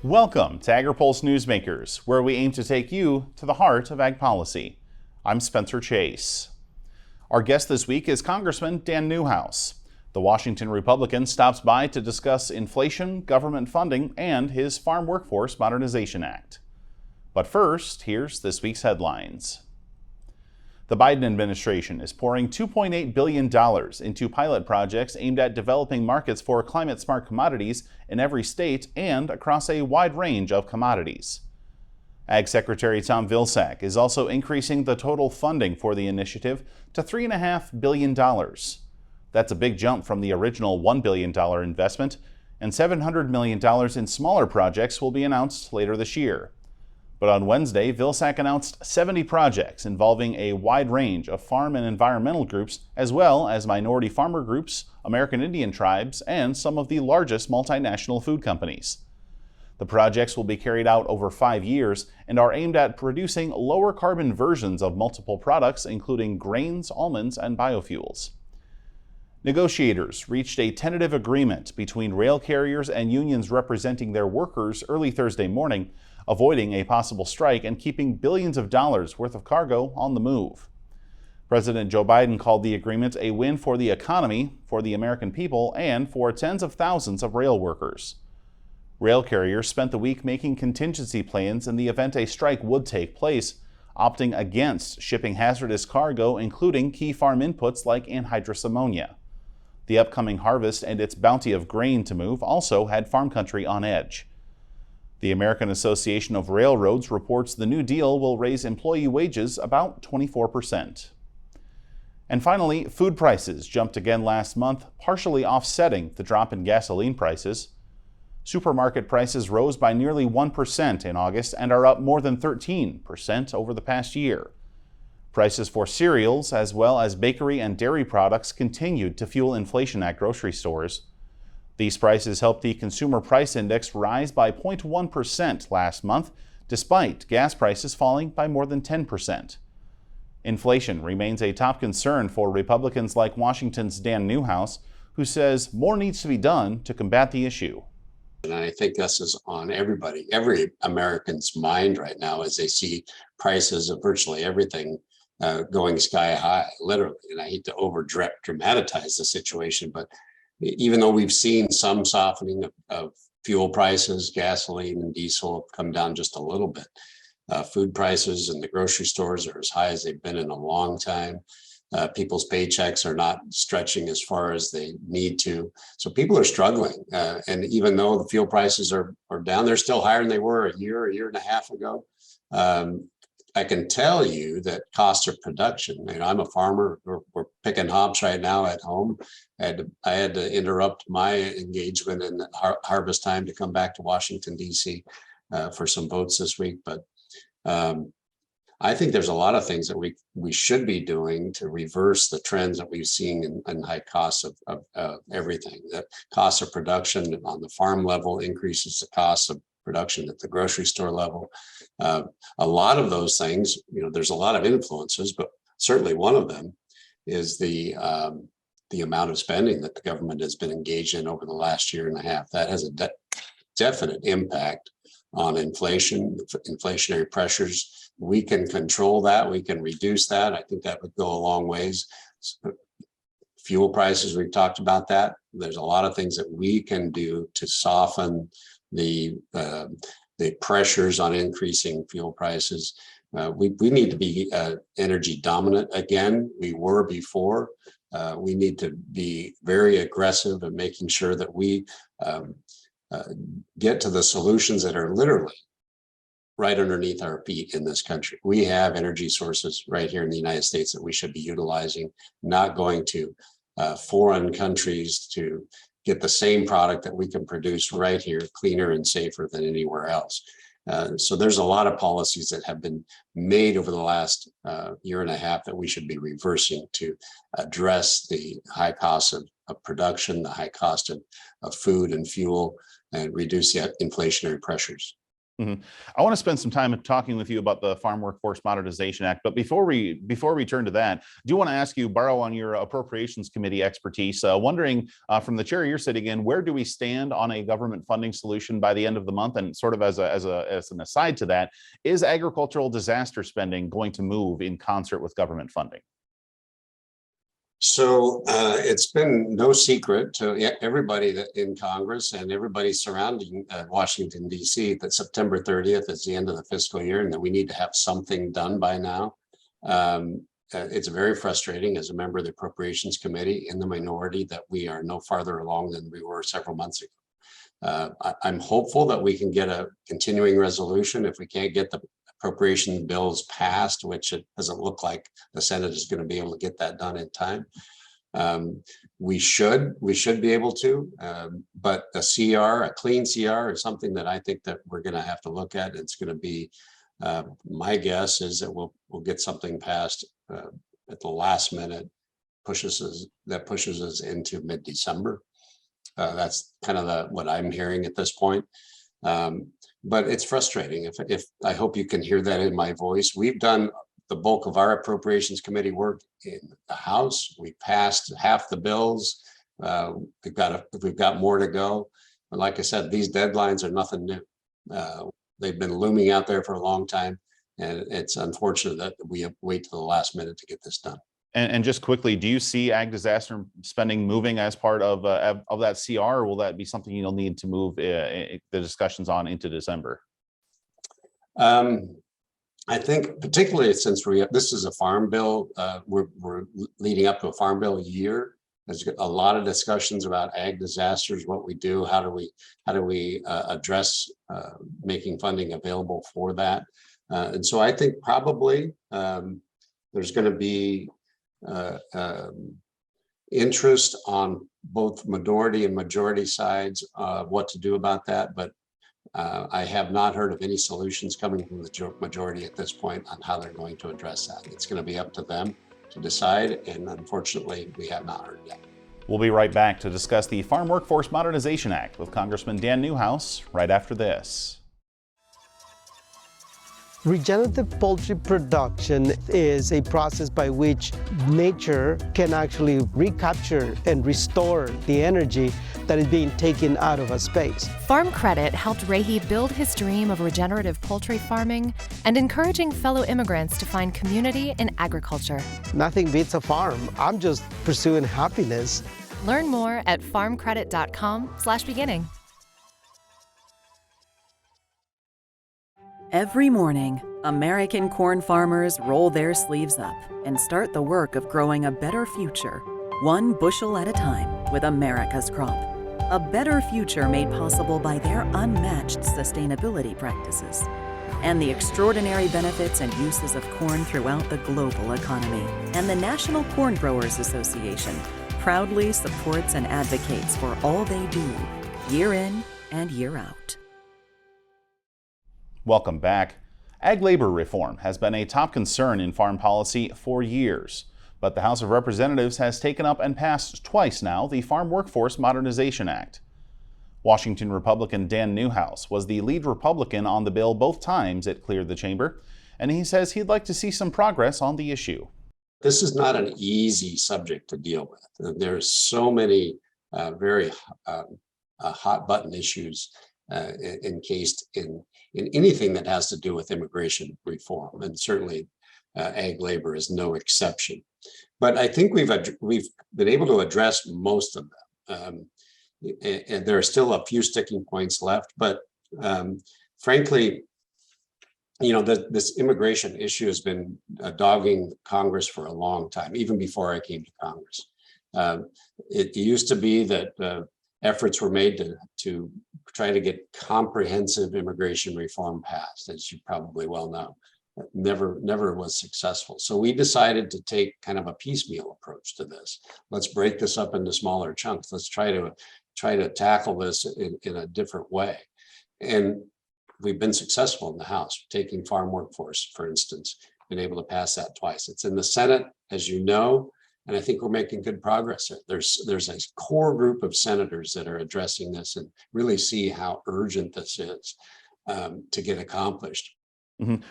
Welcome to Agri-Pulse Newsmakers, where we aim to take you to the heart of ag policy. I'm Spencer Chase. Our guest this week is Congressman Dan Newhouse. The Washington Republican stops by to discuss inflation, government funding, and his Farm Workforce Modernization Act. But first, here's this week's headlines. The Biden administration is pouring $2.8 billion into pilot projects aimed at developing markets for climate-smart commodities in every state and across a wide range of commodities. Ag Secretary Tom Vilsack is also increasing the total funding for the initiative to $3.5 billion. That's a big jump from the original $1 billion investment, and $700 million in smaller projects will be announced later this year. But on Wednesday, Vilsack announced 70 projects involving a wide range of farm and environmental groups, as well as minority farmer groups, American Indian tribes, and some of the largest multinational food companies. The projects will be carried out over 5 years and are aimed at producing lower carbon versions of multiple products, including grains, almonds, and biofuels. Negotiators reached a tentative agreement between rail carriers and unions representing their workers early Thursday morning, avoiding a possible strike and keeping billions of dollars worth of cargo on the move. President Joe Biden called the agreement a win for the economy, for the American people, and for tens of thousands of rail workers. Rail carriers spent the week making contingency plans in the event a strike would take place, opting against shipping hazardous cargo, including key farm inputs like anhydrous ammonia. The upcoming harvest and its bounty of grain to move also had farm country on edge. The American Association of Railroads reports the new deal will raise employee wages about 24%. And finally, food prices jumped again last month, partially offsetting the drop in gasoline prices. Supermarket prices rose by nearly 1% in August and are up more than 13% over the past year. Prices for cereals, as well as bakery and dairy products, continued to fuel inflation at grocery stores. These prices helped the Consumer Price Index rise by 0.1% last month, despite gas prices falling by more than 10%. Inflation remains a top concern for Republicans like Washington's Dan Newhouse, who says more needs to be done to combat the issue. And I think this is on every American's mind right now as they see prices of virtually everything going sky high, literally. And I hate to over-dramatize the situation, but even though we've seen some softening of fuel prices, gasoline and diesel have come down just a little bit. Food prices in the grocery stores are as high as they've been in a long time. People's paychecks are not stretching as far as they need to. So people are struggling. And even though the fuel prices are down, they're still higher than they were a year and a half ago. I can tell you that cost of production, I'm a farmer, we're picking hops right now at home. I had to interrupt my engagement in harvest time to come back to Washington, D.C. For some votes this week. But I think there's a lot of things that we should be doing to reverse the trends that we've seen in high costs of everything. The cost of production on the farm level increases the cost of production at the grocery store level. A lot of those things, there's a lot of influences, but certainly one of them is the amount of spending that the government has been engaged in over the last year and a half. That has a definite impact on inflation, inflationary pressures. We can control that. We can reduce that. I think that would go a long ways. Fuel prices, we've talked about that. There's a lot of things that we can do to soften the pressures on increasing fuel prices. We need to be energy dominant again. We were before. We need to be very aggressive in making sure that we get to the solutions that are literally right underneath our feet in this country. We have energy sources right here in the United States that we should be utilizing, not going to foreign countries to get the same product that we can produce right here, cleaner and safer than anywhere else. So there's a lot of policies that have been made over the last year and a half that we should be reversing to address the high cost of production, the high cost of food and fuel, and reduce the inflationary pressures. I want to spend some time talking with you about the Farm Workforce Modernization Act. But before we turn to that, I do want to ask you, borrow on your Appropriations Committee expertise, wondering from the chair you're sitting in, where do we stand on a government funding solution by the end of the month? And sort of as an aside to that, is agricultural disaster spending going to move in concert with government funding? So it's been no secret to everybody in Congress and everybody surrounding Washington, D.C. that September 30th is the end of the fiscal year and that we need to have something done by now. It's very frustrating as a member of the Appropriations Committee in the minority that we are no farther along than we were several months ago. I'm hopeful that we can get a continuing resolution. If we can't get the appropriation bills passed, which it doesn't look like the Senate is going to be able to get that done in time. We should be able to, but a CR, a clean CR is something that I think that we're going to have to look at. It's going to be, my guess is that we'll get something passed at the last minute, pushes us into mid-December. That's kind of what I'm hearing at this point. But it's frustrating. If I hope you can hear that in my voice. We've done the bulk of our Appropriations Committee work in the House. We passed half the bills. We've got more to go. But like I said, these deadlines are nothing new. They've been looming out there for a long time, and it's unfortunate that we have to wait to the last minute to get this done. And just quickly, do you see ag disaster spending moving as part of that CR, or will that be something you'll need to move the discussions on into December? I think particularly since this is a farm bill, we're leading up to a farm bill year. There's a lot of discussions about ag disasters, what we do, how do we address making funding available for that. And so I think probably there's going to be interest on both minority and majority sides what to do about that, but I have not heard of any solutions coming from the majority at this point on how they're going to address that. It's going to be up to them to decide, and unfortunately we have not heard yet. We'll be right back to discuss the Farm Workforce Modernization Act with Congressman Dan Newhouse right after this. Regenerative poultry production is a process by which nature can actually recapture and restore the energy that is being taken out of a space. Farm Credit helped Rahi build his dream of regenerative poultry farming and encouraging fellow immigrants to find community in agriculture. Nothing beats a farm. I'm just pursuing happiness. Learn more at farmcredit.com/beginning. Every morning, American corn farmers roll their sleeves up and start the work of growing a better future, one bushel at a time with America's crop. A better future made possible by their unmatched sustainability practices and the extraordinary benefits and uses of corn throughout the global economy. And the National Corn Growers Association proudly supports and advocates for all they do, year in and year out. Welcome back. Ag labor reform has been a top concern in farm policy for years, but the House of Representatives has taken up and passed twice now the Farm Workforce Modernization Act. Washington Republican Dan Newhouse was the lead Republican on the bill both times it cleared the chamber, and he says he'd like to see some progress on the issue. This is not an easy subject to deal with. There's so many very hot button issues encased in anything that has to do with immigration reform, and certainly ag labor is no exception. But I think we've been able to address most of them, and there are still a few sticking points left. But frankly, this immigration issue has been dogging Congress for a long time, even before I came to Congress. It used to be that efforts were made to try to get comprehensive immigration reform passed, as you probably well know. Never was successful. So we decided to take kind of a piecemeal approach to this. Let's break this up into smaller chunks. Let's try to tackle this in a different way. And we've been successful in the House, taking farm workforce, for instance, been able to pass that twice. It's in the Senate, as you know, and I think we're making good progress. There's a core group of senators that are addressing this and really see how urgent this is. to get accomplished.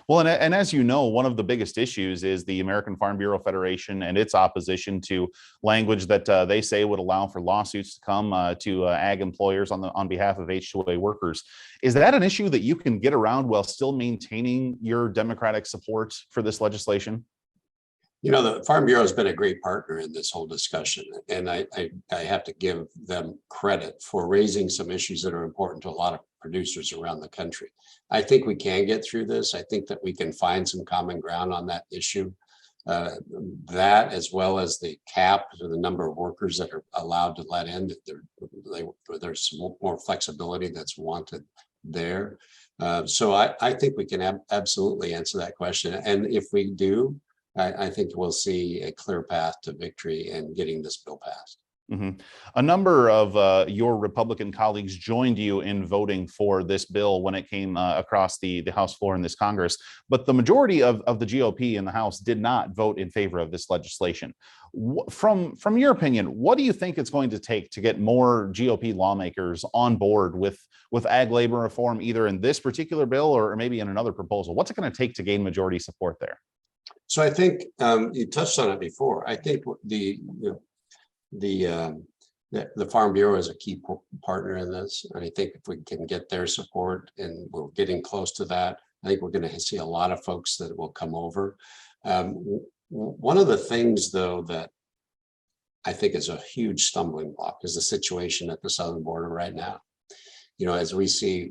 Well, and as you know, one of the biggest issues is the American Farm Bureau Federation and its opposition to language that they say would allow for lawsuits to come to ag employers on behalf of H-2A workers. Is that an issue that you can get around while still maintaining your Democratic support for this legislation? The Farm Bureau has been a great partner in this whole discussion, and I have to give them credit for raising some issues that are important to a lot of producers around the country. I think we can get through this. I think that we can find some common ground on that issue. That, as well as the cap to the number of workers that are allowed to let in, there's some more flexibility that's wanted there. So I think we can absolutely answer that question. And if we do, I think we'll see a clear path to victory in getting this bill passed. A number of your Republican colleagues joined you in voting for this bill when it came across the House floor in this Congress, but the majority of the GOP in the House did not vote in favor of this legislation. From your opinion, what do you think it's going to take to get more GOP lawmakers on board with ag labor reform, either in this particular bill or maybe in another proposal? What's it going to take to gain majority support there? So I think you touched on it before. I think the Farm Bureau is a key partner in this, and I think if we can get their support, and we're getting close to that, I think we're going to see a lot of folks that will come over. One of the things, though, that I think is a huge stumbling block is the situation at the southern border right now. As we see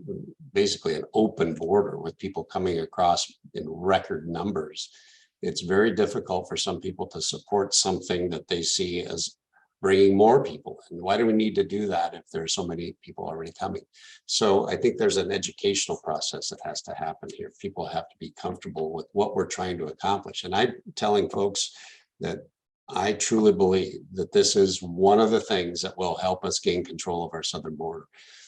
basically an open border with people coming across in record numbers, it's very difficult for some people to support something that they see as bringing more people in. Why do we need to do that if there are so many people already coming? So I think there's an educational process that has to happen here. People have to be comfortable with what we're trying to accomplish. And I'm telling folks that I truly believe that this is one of the things that will help us gain control of our southern border.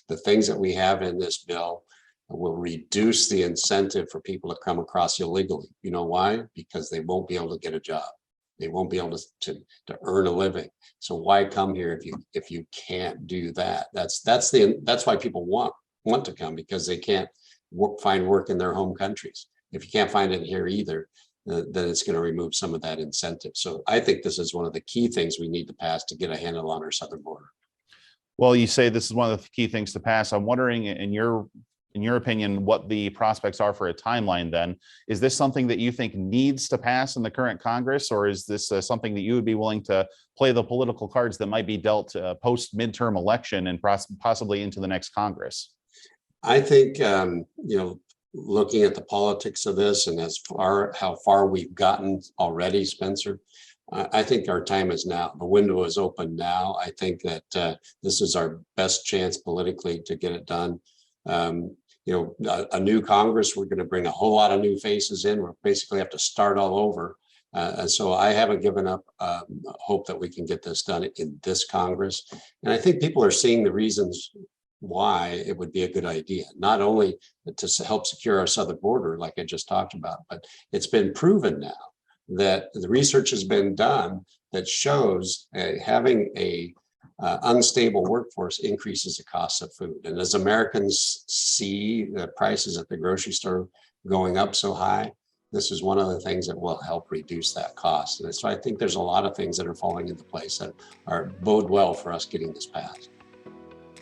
The things that we have in this bill will reduce the incentive for people to come across illegally. You know why? Because they won't be able to get a job. They won't be able to earn a living. So why come here if you can't do that? That's why people want to come, because they can't find work in their home countries. If you can't find it here either, then it's going to remove some of that incentive. So I think this is one of the key things we need to pass to get a handle on our southern border. Well, you say this is one of the key things to pass. I'm wondering, in your opinion, what the prospects are for a timeline then. Is this something that you think needs to pass in the current Congress, or is this something that you would be willing to play the political cards that might be dealt post midterm election and possibly into the next Congress? I think, looking at the politics of this and how far we've gotten already, Spencer, I think our time is now. The window is open now. I think that this is our best chance politically to get it done. A new Congress, we're going to bring a whole lot of new faces in. We'll basically have to start all over. And so I haven't given up hope that we can get this done in this Congress. And I think people are seeing the reasons why it would be a good idea, not only to help secure our southern border, like I just talked about, but it's been proven now that the research has been done that shows having a unstable workforce increases the cost of food. And as Americans see the prices at the grocery store going up so high, this is one of the things that will help reduce that cost. And so I think there's a lot of things that are falling into place that bode well for us getting this passed.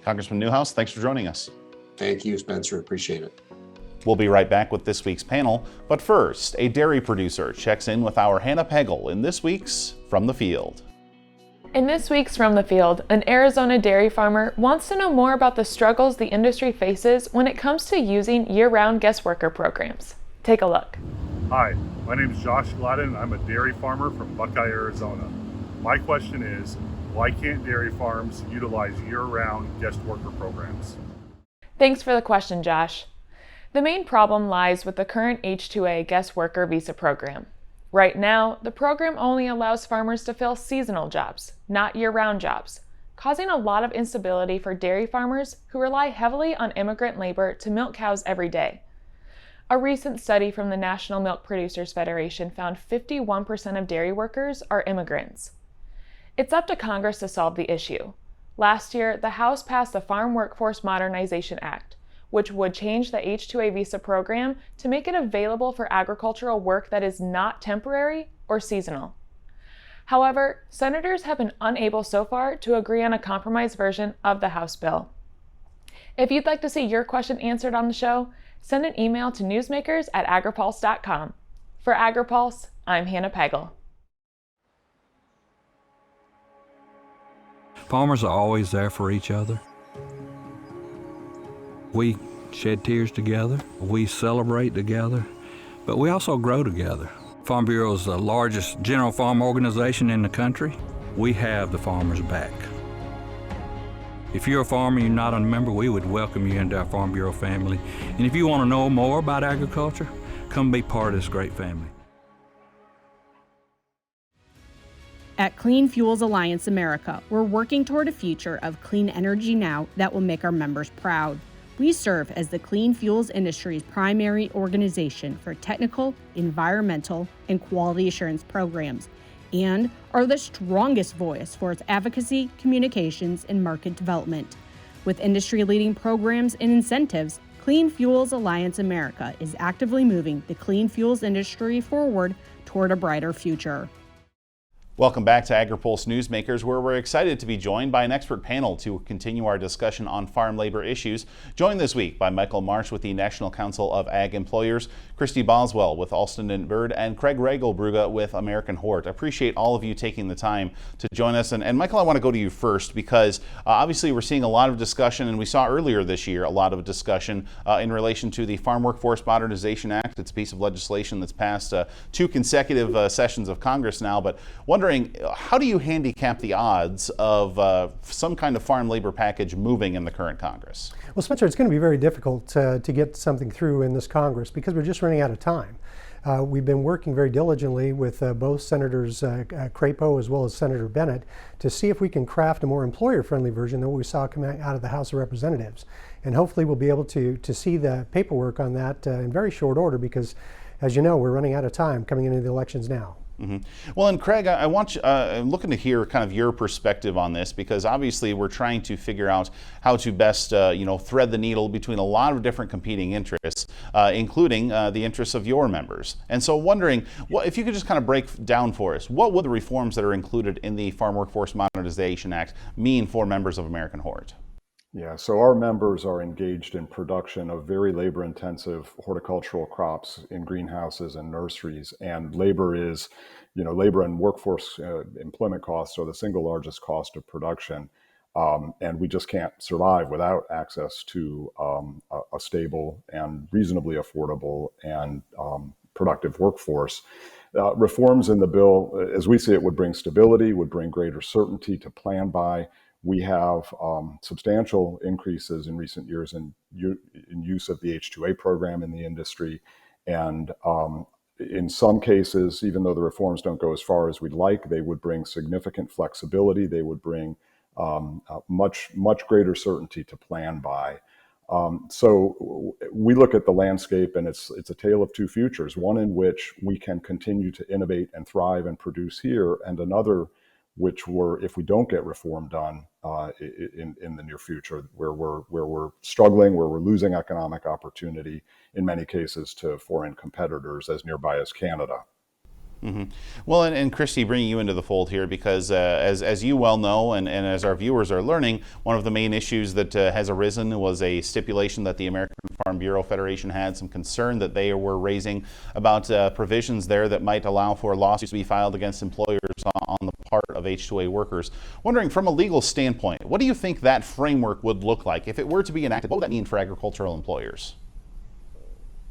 Congressman Newhouse, thanks for joining us. Thank you, Spencer. Appreciate it. We'll be right back with this week's panel. But first, a dairy producer checks in with our Hannah Pegel in this week's From the Field. In this week's From the Field, an Arizona dairy farmer wants to know more about the struggles the industry faces when it comes to using year-round guest worker programs. Take a look. Hi, my name is Josh Gladden. I'm a dairy farmer from Buckeye, Arizona. My question is, why can't dairy farms utilize year-round guest worker programs? Thanks for the question, Josh. The main problem lies with the current H-2A guest worker visa program. Right now, the program only allows farmers to fill seasonal jobs, not year-round jobs, causing a lot of instability for dairy farmers who rely heavily on immigrant labor to milk cows every day. A recent study from the National Milk Producers Federation found 51% of dairy workers are immigrants. It's up to Congress to solve the issue. Last year, the House passed the Farm Workforce Modernization Act, which would change the H-2A visa program to make it available for agricultural work that is not temporary or seasonal. However, senators have been unable so far to agree on a compromise version of the House bill. If you'd like to see your question answered on the show, send an email to newsmakers@agripulse.com. For Agri-Pulse, I'm Hannah Pagel. Farmers are always there for each other. We shed tears together, we celebrate together, but we also grow together. Farm Bureau is the largest general farm organization in the country. We have the farmers' back. If you're a farmer and you're not a member, we would welcome you into our Farm Bureau family. And if you want to know more about agriculture, come be part of this great family. At Clean Fuels Alliance America, we're working toward a future of clean energy now that will make our members proud. We serve as the clean fuels industry's primary organization for technical, environmental, and quality assurance programs, and are the strongest voice for its advocacy, communications, and market development. With industry-leading programs and incentives, Clean Fuels Alliance America is actively moving the clean fuels industry forward toward a brighter future. Welcome back to Agri-Pulse Newsmakers, where we're excited to be joined by an expert panel to continue our discussion on farm labor issues. Joined this week by Michael Marsh with the National Council of Ag Employers, Kristi Boswell with Alston Bird, and Craig Regelbrugge with AmericanHort. Appreciate all of you taking the time to join us. And Michael, I want to go to you first because obviously we're seeing a lot of discussion, and we saw earlier this year a lot of discussion in relation to the Farm Workforce Modernization Act. It's a piece of legislation that's passed 2 consecutive sessions of Congress now, but wondering, how do you handicap the odds of some kind of farm labor package moving in the current Congress? Well, Spencer, it's going to be very difficult to get something through in this Congress because we're just running out of time. We've been working very diligently with both Senators Crapo as well as Senator Bennett to see if we can craft a more employer-friendly version than what we saw coming out of the House of Representatives. And hopefully we'll be able to see the paperwork on that in very short order because, as you know, we're running out of time coming into the elections now. Mm-hmm. Well, and Craig, I want you, I'm looking to hear kind of your perspective on this because obviously we're trying to figure out how to best, thread the needle between a lot of different competing interests, including the interests of your members. And so wondering, if you could just kind of break down for us, what would the reforms that are included in the Farm Workforce Modernization Act mean for members of AmericanHort? Yeah, so our members are engaged in production of very labor-intensive horticultural crops in greenhouses and nurseries, and labor is, labor and workforce employment costs are the single largest cost of production, and we just can't survive without access to a stable and reasonably affordable and productive workforce. Reforms in the bill, as we see it, would bring stability, would bring greater certainty to plan by. We have substantial increases in recent years in use of the H-2A program in the industry. And in some cases, even though the reforms don't go as far as we'd like, they would bring significant flexibility. They would bring much greater certainty to plan by. So we look at the landscape and it's a tale of two futures, one in which we can continue to innovate and thrive and produce here, and another which if we don't get reform done in the near future, where we're struggling, where we're losing economic opportunity, in many cases to foreign competitors as nearby as Canada. Mm-hmm. Well, and Kristi, bringing you into the fold here, because as you well know, and as our viewers are learning, one of the main issues that has arisen was a stipulation that the American Farm Bureau Federation had some concern that they were raising about provisions there that might allow for lawsuits to be filed against employers on the part of H-2A workers. Wondering, from a legal standpoint, what do you think that framework would look like if it were to be enacted? What would that mean for agricultural employers?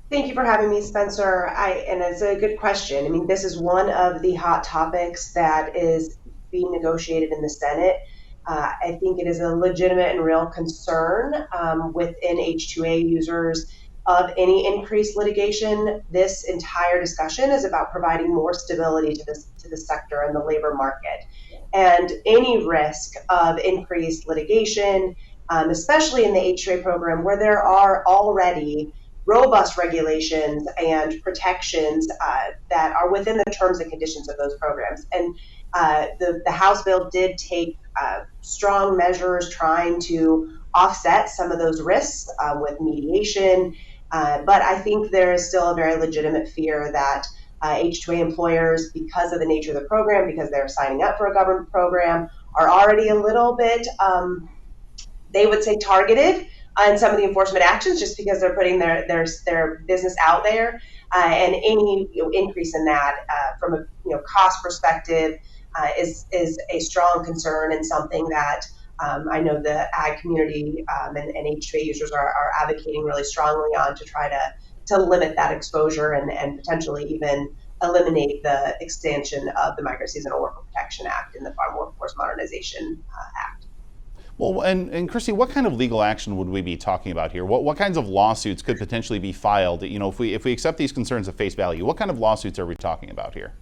Thank you for having me, Spencer. And it's a good question. I mean, this is one of the hot topics that is being negotiated in the Senate. I think it is a legitimate and real concern within H-2A users of any increased litigation. This entire discussion is about providing more stability to the sector and the labor market. And any risk of increased litigation, especially in the H-2A program, where there are already robust regulations and protections that are within the terms and conditions of those programs. And the House bill did take strong measures trying to offset some of those risks with mediation. But I think there is still a very legitimate fear that H-2A employers, because of the nature of the program, because they're signing up for a government program, are already a little bit, they would say, targeted on some of the enforcement actions, just because they're putting their business out there, and any increase in that from a cost perspective is a strong concern, and something that I know the ag community and H2A users are advocating really strongly on, to try to limit that exposure and potentially even eliminate the extension of the Migrant Seasonal Worker Protection Act and the Farm Workforce Modernization Act. Well, and Kristi, what kind of legal action would we be talking about here? What kinds of lawsuits could potentially be filed? If we accept these concerns at face value, what kind of lawsuits are we talking about here?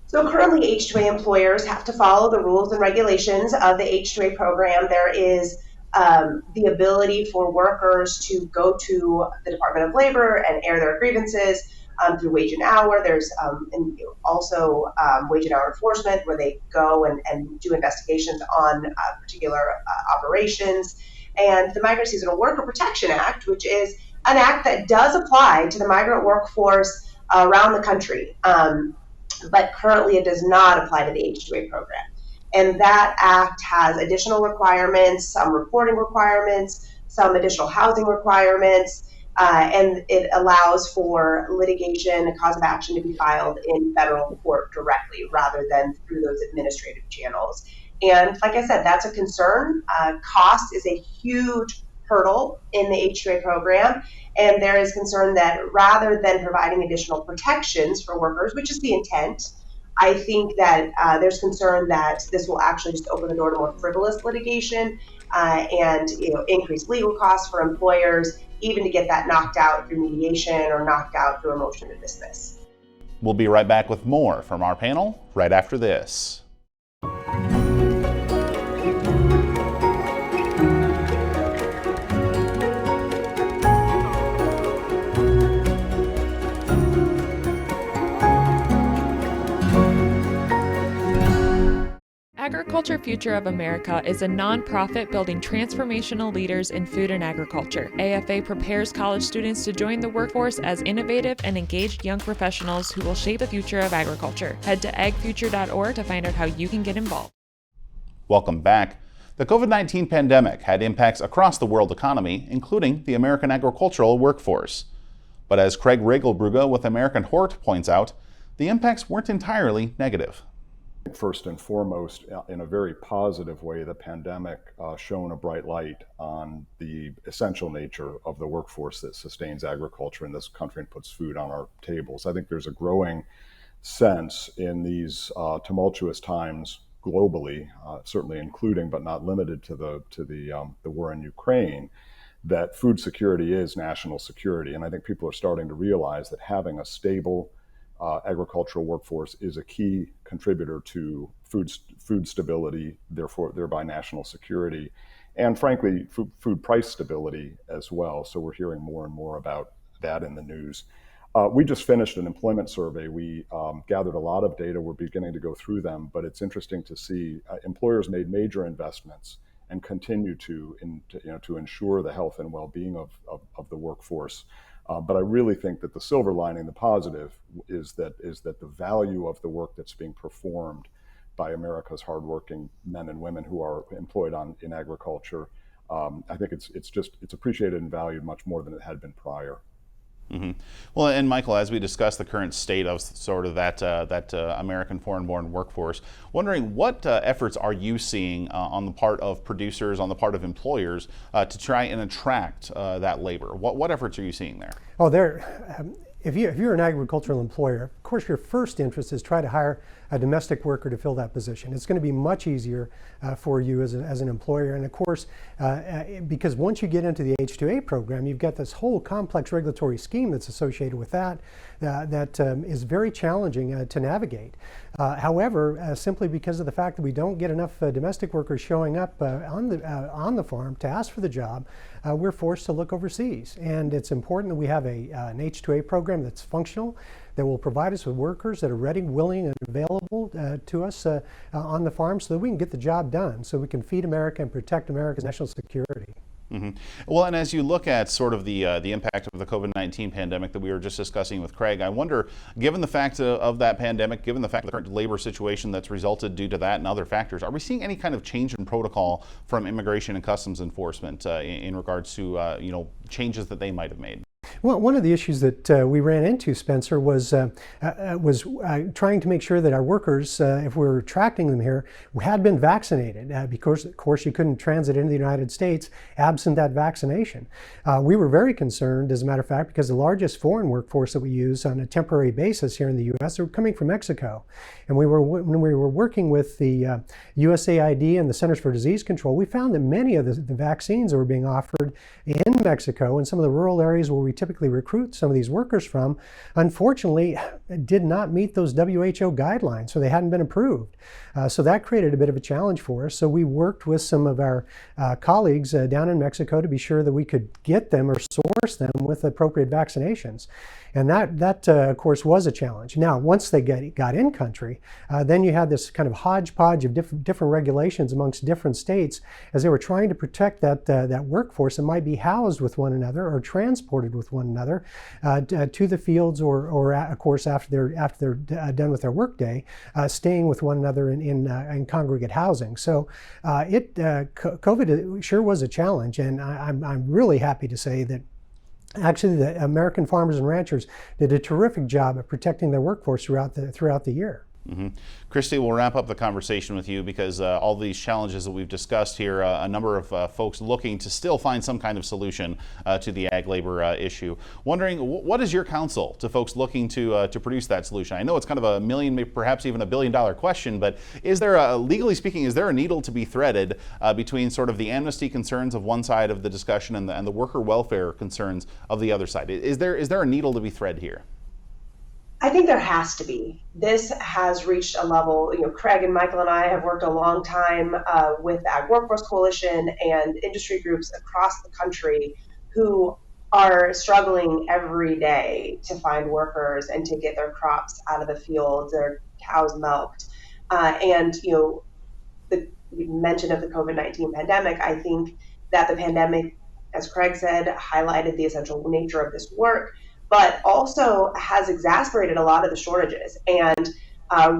So currently, H-2A employers have to follow the rules and regulations of the H-2A program. There is the ability for workers to go to the Department of Labor and air their grievances through wage and hour. There's also wage and hour enforcement, where they go and do investigations on particular operations. And the Migrant Seasonal Worker Protection Act, which is an act that does apply to the migrant workforce around the country. But currently it does not apply to the H-2A program. And that act has additional requirements, some reporting requirements, some additional housing requirements, and it allows for litigation, a cause of action, to be filed in federal court directly rather than through those administrative channels. And like I said, that's a concern. Cost is a huge hurdle in the H-2A program, and there is concern that rather than providing additional protections for workers, which is the intent, I think that there's concern that this will actually just open the door to more frivolous litigation and increase legal costs for employers, even to get that knocked out through mediation or knocked out through a motion to dismiss. We'll be right back with more from our panel right after this. Agriculture Future of America is a nonprofit building transformational leaders in food and agriculture. AFA prepares college students to join the workforce as innovative and engaged young professionals who will shape the future of agriculture. Head to agfuture.org to find out how you can get involved. Welcome back. The COVID-19 pandemic had impacts across the world economy, including the American agricultural workforce. But as Craig Regelbrugge with AmericanHort points out, the impacts weren't entirely negative. First and foremost, in a very positive way, the pandemic shone a bright light on the essential nature of the workforce that sustains agriculture in this country and puts food on our tables. I think there's a growing sense in these tumultuous times globally, certainly including but not limited to the war in Ukraine, that food security is national security. And I think people are starting to realize that having a stable agricultural workforce is a key contributor to food stability, thereby national security, and frankly, food price stability as well. So we're hearing more and more about that in the news. We just finished an employment survey. We gathered a lot of data. We're beginning to go through them, but it's interesting to see employers made major investments and continue to ensure the health and well-being of the workforce. But I really think that the silver lining, the positive, is that the value of the work that's being performed by America's hardworking men and women who are employed in agriculture, I think it's appreciated and valued much more than it had been prior. Mm-hmm. Well, and Michael, as we discuss the current state of sort of that American foreign-born workforce, wondering what efforts are you seeing on the part of producers, on the part of employers, to try and attract that labor? What efforts are you seeing there? Oh, if you're an agricultural employer, of course your first interest is try to hire a domestic worker to fill that position. It's going to be much easier for you as an employer. And of course, because once you get into the H-2A program, you've got this whole complex regulatory scheme that's associated with that is very challenging to navigate. However, simply because of the fact that we don't get enough domestic workers showing up on the farm to ask for the job, we're forced to look overseas. And it's important that we have an H-2A program that's functional, that will provide us with workers that are ready, willing, and available to us on the farm so that we can get the job done, so we can feed America and protect America's national security. Mm-hmm. Well, and as you look at sort of the impact of the COVID-19 pandemic that we were just discussing with Craig, I wonder, given the fact of that pandemic, given the fact of the current labor situation that's resulted due to that and other factors, are we seeing any kind of change in protocol from Immigration and Customs Enforcement in regards to changes that they might have made? Well, one of the issues that we ran into, Spencer, was trying to make sure that our workers, if we were attracting them here, had been vaccinated, because, of course, you couldn't transit into the United States absent that vaccination. We were very concerned, as a matter of fact, because the largest foreign workforce that we use on a temporary basis here in the U.S. are coming from Mexico. And when we were working with the USAID and the Centers for Disease Control, we found that many of the vaccines that were being offered in Mexico and some of the rural areas where we typically recruit some of these workers from, unfortunately, did not meet those WHO guidelines, so they hadn't been approved. So that created a bit of a challenge for us. So we worked with some of our colleagues down in Mexico to be sure that we could get them or source them with appropriate vaccinations. And that of course, was a challenge. Now, once they got in country, then you had this kind of hodgepodge of different regulations amongst different states as they were trying to protect that workforce that might be housed with one another or transported with one another to the fields or of course, after they're done with their workday, staying with one another in congregate housing. So COVID sure was a challenge, and I'm really happy to say that actually the American farmers and ranchers did a terrific job at protecting their workforce throughout the year. Mm-hmm. Kristi, we'll wrap up the conversation with you because all these challenges that we've discussed here, a number of folks looking to still find some kind of solution to the ag labor issue. Wondering, what is your counsel to folks looking to produce that solution? I know it's kind of a million, maybe perhaps even $1 billion question, but is there, legally speaking, is there a needle to be threaded between sort of the amnesty concerns of one side of the discussion and the worker welfare concerns of the other side? Is there a needle to be thread here? I think there has to be. This has reached a level, Craig and Michael and I have worked a long time with the Ag Workforce Coalition and industry groups across the country who are struggling every day to find workers and to get their crops out of the fields, their cows milked. And the mention of the COVID-19 pandemic, I think that the pandemic, as Craig said, highlighted the essential nature of this work, but also has exacerbated a lot of the shortages and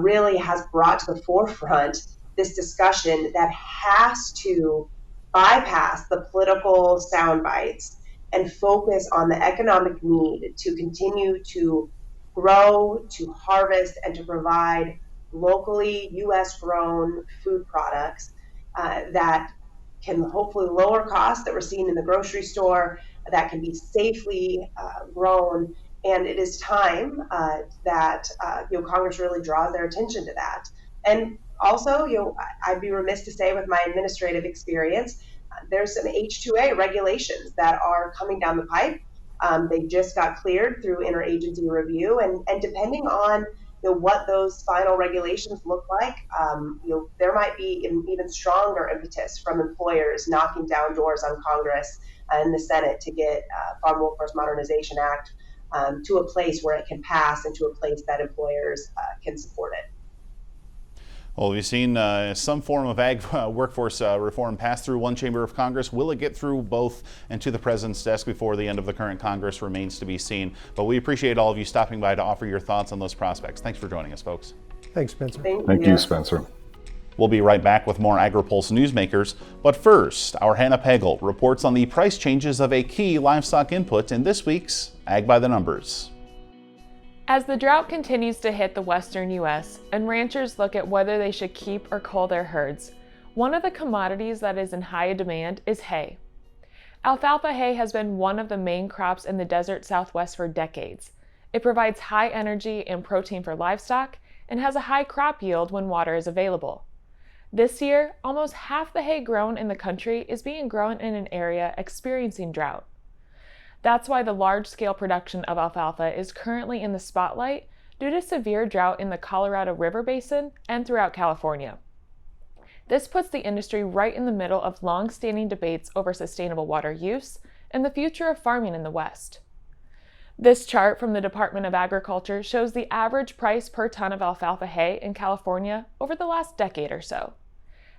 really has brought to the forefront this discussion that has to bypass the political sound bites and focus on the economic need to continue to grow, to harvest, and to provide locally U.S.-grown food products that can hopefully lower costs that we're seeing in the grocery store, that can be safely grown. And it is time that Congress really draws their attention to that. And also, I'd be remiss to say with my administrative experience, there's some H-2A regulations that are coming down the pipe. They just got cleared through interagency review, and depending on what those final regulations look like, there might be an even stronger impetus from employers knocking down doors on Congress and the Senate to get Farm Workforce Modernization Act to a place where it can pass and to a place that employers can support it. Well, we've seen some form of ag workforce reform pass through one chamber of Congress. Will it get through both and to the president's desk before the end of the current Congress remains to be seen. But we appreciate all of you stopping by to offer your thoughts on those prospects. Thanks for joining us, folks. Thanks, Spencer. Thank you, Spencer. We'll be right back with more Agri-Pulse Newsmakers. But first, our Hannah Pagel reports on the price changes of a key livestock input in this week's Ag by the Numbers. As the drought continues to hit the western U.S. and ranchers look at whether they should keep or cull their herds, one of the commodities that is in high demand is hay. Alfalfa hay has been one of the main crops in the desert Southwest for decades. It provides high energy and protein for livestock and has a high crop yield when water is available. This year, almost half the hay grown in the country is being grown in an area experiencing drought. That's why the large-scale production of alfalfa is currently in the spotlight due to severe drought in the Colorado River Basin and throughout California. This puts the industry right in the middle of long-standing debates over sustainable water use and the future of farming in the West. This chart from the Department of Agriculture shows the average price per ton of alfalfa hay in California over the last decade or so.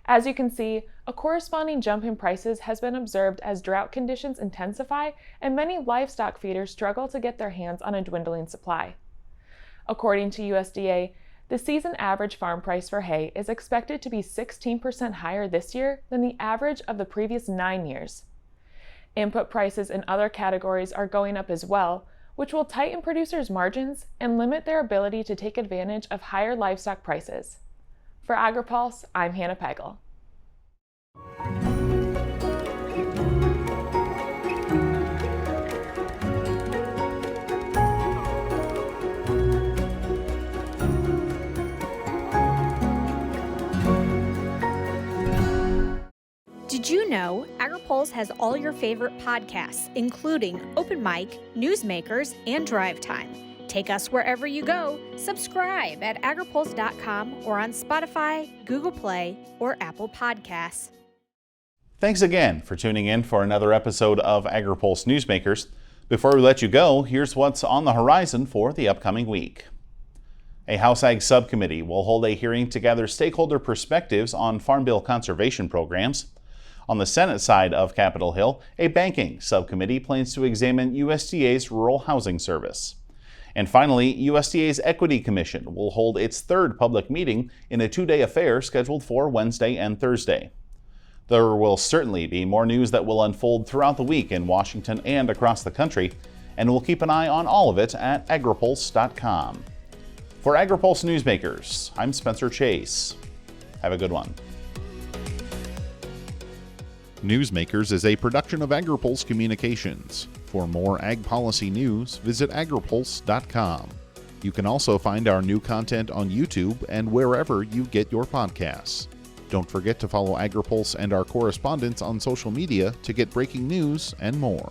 As you can see, a corresponding jump in prices has been observed as drought conditions intensify and many livestock feeders struggle to get their hands on a dwindling supply. According to USDA, the season average farm price for hay is expected to be 16% higher this year than the average of the previous 9 years. Input prices in other categories are going up as well, which will tighten producers' margins and limit their ability to take advantage of higher livestock prices. For Agri-Pulse, I'm Hannah Pegel. Did you know Agri-Pulse has all your favorite podcasts, including Open Mic, Newsmakers, and Drive Time? Take us wherever you go. Subscribe at agripulse.com or on Spotify, Google Play, or Apple Podcasts. Thanks again for tuning in for another episode of Agri-Pulse Newsmakers. Before we let you go, here's what's on the horizon for the upcoming week. A House Ag Subcommittee will hold a hearing to gather stakeholder perspectives on Farm Bill conservation programs. On the Senate side of Capitol Hill, a banking subcommittee plans to examine USDA's rural housing service. And finally, USDA's Equity Commission will hold its third public meeting in a two-day affair scheduled for Wednesday and Thursday. There will certainly be more news that will unfold throughout the week in Washington and across the country, and we'll keep an eye on all of it at agripulse.com. For Agri-Pulse Newsmakers, I'm Spencer Chase. Have a good one. Newsmakers is a production of Agri-Pulse Communications. For more ag policy news, visit agripulse.com. You can also find our new content on YouTube and wherever you get your podcasts. Don't forget to follow Agri-Pulse and our correspondents on social media to get breaking news and more.